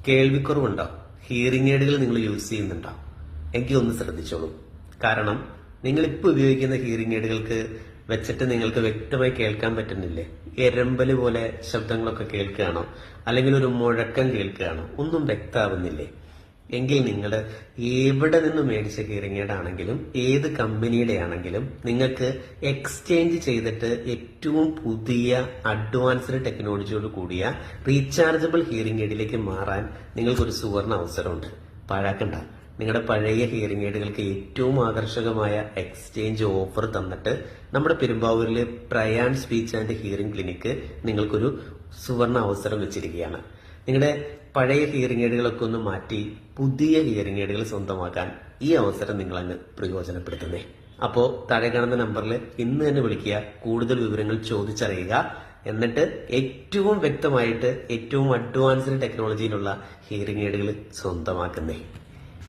കേൾവിക്കുറവുണ്ടോ? Hearing എയ്ഡുകൾ നിങ്ങൾ use ചെയ്യുന്നുണ്ടോ? എങ്കിൽ ഒന്ന് ശ്രദ്ധിച്ചോളൂ. കാരണം നിങ്ങൾ ഇപ്പോൾ ഉപയോഗിക്കുന്ന ഹിയറിംഗ് എയ്ഡുകൾക്ക് വെച്ചിട്ട് നിങ്ങൾക്ക് വ്യക്തമായി കേൾക്കാൻ പറ്റുന്നില്ലേ? എരമ്പല് പോലെ ശബ്ദങ്ങളൊക്കെ കേൾക്കുകയാണോ? അല്ലെങ്കിൽ ഒരു മുഴക്കം കേൾക്കുകയാണോ? ഒന്നും വ്യക്തമാവുന്നില്ലേ? എങ്കിൽ നിങ്ങൾ എവിടെ നിന്ന് മേടിച്ച ഹിയറിംഗ് എയ്ഡ് ആണെങ്കിലും ഏത് കമ്പനിയുടെ ആണെങ്കിലും നിങ്ങൾക്ക് എക്സ്ചേഞ്ച് ചെയ്തിട്ട് ഏറ്റവും പുതിയ അഡ്വാൻസ്ഡ് ടെക്നോളജിയോട് കൂടിയ റീചാർജബിൾ ഹിയറിംഗ് എയ്ഡിലേക്ക് മാറാൻ നിങ്ങൾക്കൊരു സുവർണ അവസരമുണ്ട്. പാഴാക്കണ്ട. നിങ്ങളുടെ പഴയ ഹിയറിംഗ് എയ്ഡുകൾക്ക് ഏറ്റവും ആകർഷകമായ എക്സ്ചേഞ്ച് ഓഫർ തന്നിട്ട് നമ്മുടെ പെരുമ്പാവൂരിലെ Prayan speech and hearing clinic നിങ്ങൾക്കൊരു സുവർണ അവസരം വെച്ചിരിക്കുകയാണ്. നിങ്ങളുടെ പഴയ ഹിയറിംഗ് എയ്ഡുകളൊക്കെ ഒന്ന് മാറ്റി പുതിയ ഹിയറിംഗ് എയ്ഡുകൾ സ്വന്തമാക്കാൻ ഈ അവസരം നിങ്ങൾ അങ്ങ് പ്രയോജനപ്പെടുത്തുന്നേ. അപ്പോൾ താഴെ കാണുന്ന നമ്പറിൽ ഇന്ന് തന്നെ വിളിക്കുക, കൂടുതൽ വിവരങ്ങൾ ചോദിച്ചറിയുക. എന്നിട്ട് ഏറ്റവും വ്യക്തമായിട്ട് ഏറ്റവും അഡ്വാൻസ്ഡ് ടെക്നോളജിയിലുള്ള ഹിയറിംഗ് എയ്ഡുകൾ സ്വന്തമാക്കുന്നേ.